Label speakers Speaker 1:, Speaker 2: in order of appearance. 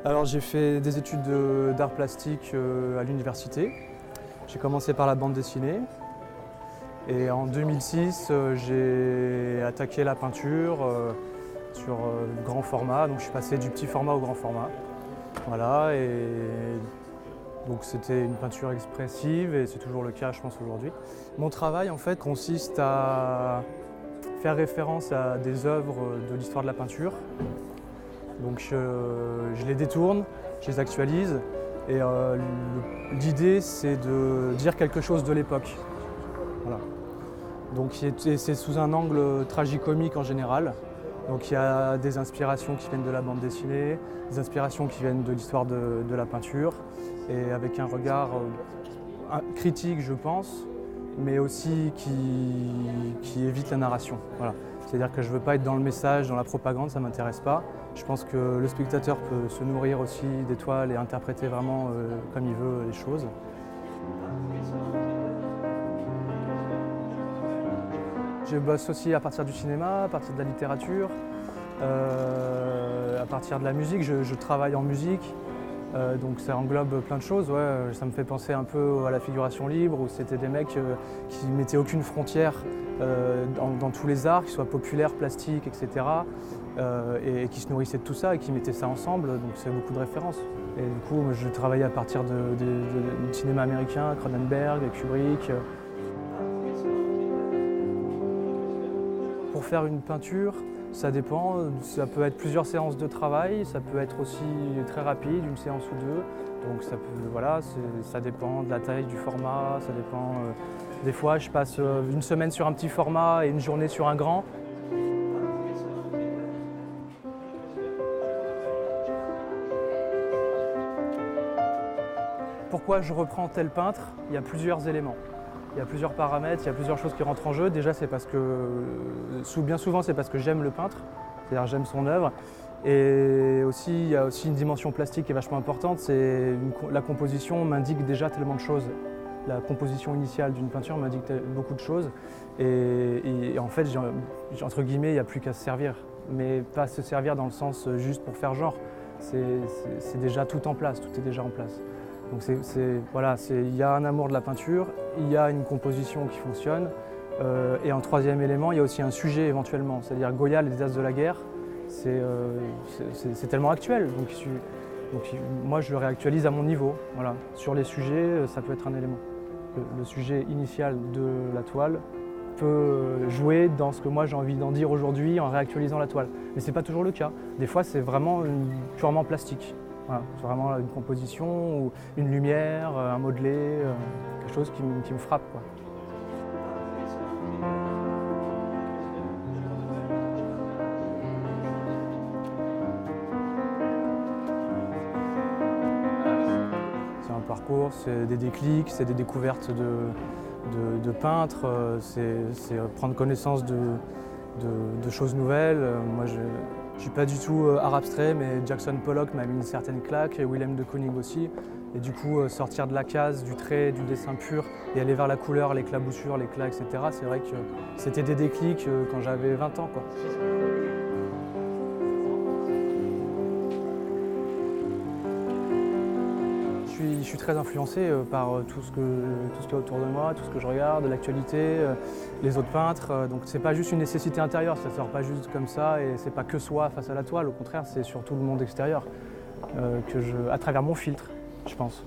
Speaker 1: Alors j'ai fait des études d'art plastique à l'université. J'ai commencé par la bande dessinée et en 2006 j'ai attaqué la peinture sur grand format. Donc je suis passé du petit format au grand format. Voilà, et donc c'était une peinture expressive et c'est toujours le cas je pense aujourd'hui. Mon travail en fait consiste à faire référence à des œuvres de l'histoire de la peinture. Donc je les détourne, je les actualise et l'idée c'est de dire quelque chose de l'époque. Voilà. Donc c'est sous un angle tragicomique en général. Donc il y a des inspirations qui viennent de la bande dessinée, des inspirations qui viennent de l'histoire de la peinture et avec un regard critique je pense, mais aussi qui évite la narration. Voilà. C'est-à-dire que je ne veux pas être dans le message, dans la propagande, ça ne m'intéresse pas. Je pense que le spectateur peut se nourrir aussi des toiles et interpréter vraiment comme il veut les choses. Je bosse aussi à partir du cinéma, à partir de la littérature, à partir de la musique. Je travaille en musique, donc ça englobe plein de choses. Ouais. Ça me fait penser un peu à la figuration libre, où c'était des mecs qui ne mettaient aucune frontière dans tous les arts, qu'ils soient populaires, plastiques, etc. Et qui se nourrissaient de tout ça et qui mettaient ça ensemble, donc c'est beaucoup de références. Et du coup, je travaillais à partir du cinéma américain, Cronenberg, Kubrick. Pour faire une peinture, ça dépend, ça peut être plusieurs séances de travail, ça peut être aussi très rapide, une séance ou deux. Donc ça dépend de la taille, du format, ça dépend. Des fois, je passe une semaine sur un petit format et une journée sur un grand. Pourquoi je reprends tel peintre? Il y a plusieurs éléments. Il y a plusieurs paramètres, il y a plusieurs choses qui rentrent en jeu. Déjà, c'est parce que, bien souvent, c'est parce que j'aime le peintre, c'est-à-dire j'aime son œuvre. Et aussi, il y a aussi une dimension plastique qui est vachement importante, la composition m'indique déjà tellement de choses. La composition initiale d'une peinture m'indique beaucoup de choses. Et en fait, entre guillemets, il n'y a plus qu'à se servir. Mais pas se servir dans le sens juste pour faire genre. C'est déjà tout en place, tout est déjà en place. Donc il y a un amour de la peinture, il y a une composition qui fonctionne, et en troisième élément, il y a aussi un sujet éventuellement, c'est-à-dire Goya, les As de la guerre, c'est tellement actuel, donc moi je le réactualise à mon niveau. Voilà. Sur les sujets, ça peut être un élément. Le sujet initial de la toile peut jouer dans ce que moi j'ai envie d'en dire aujourd'hui en réactualisant la toile. Mais ce n'est pas toujours le cas. Des fois c'est vraiment purement plastique. Voilà, c'est vraiment une composition, ou une lumière, un modelé, quelque chose qui me frappe, quoi. C'est un parcours, c'est des déclics, c'est des découvertes de peintres, c'est prendre connaissance de choses nouvelles. Moi, je ne suis pas du tout art abstrait, mais Jackson Pollock m'a mis une certaine claque, et Willem de Kooning aussi. Et du coup, sortir de la case, du trait, du dessin pur, et aller vers la couleur, l'éclaboussure, l'éclat, etc. C'est vrai que c'était des déclics quand j'avais 20 ans, quoi. Je suis très influencé par tout ce qui est autour de moi, tout ce que je regarde, l'actualité, les autres peintres. Donc c'est pas juste une nécessité intérieure, ça sort pas juste comme ça et c'est pas que soi face à la toile. Au contraire, c'est surtout le monde extérieur à travers mon filtre, je pense.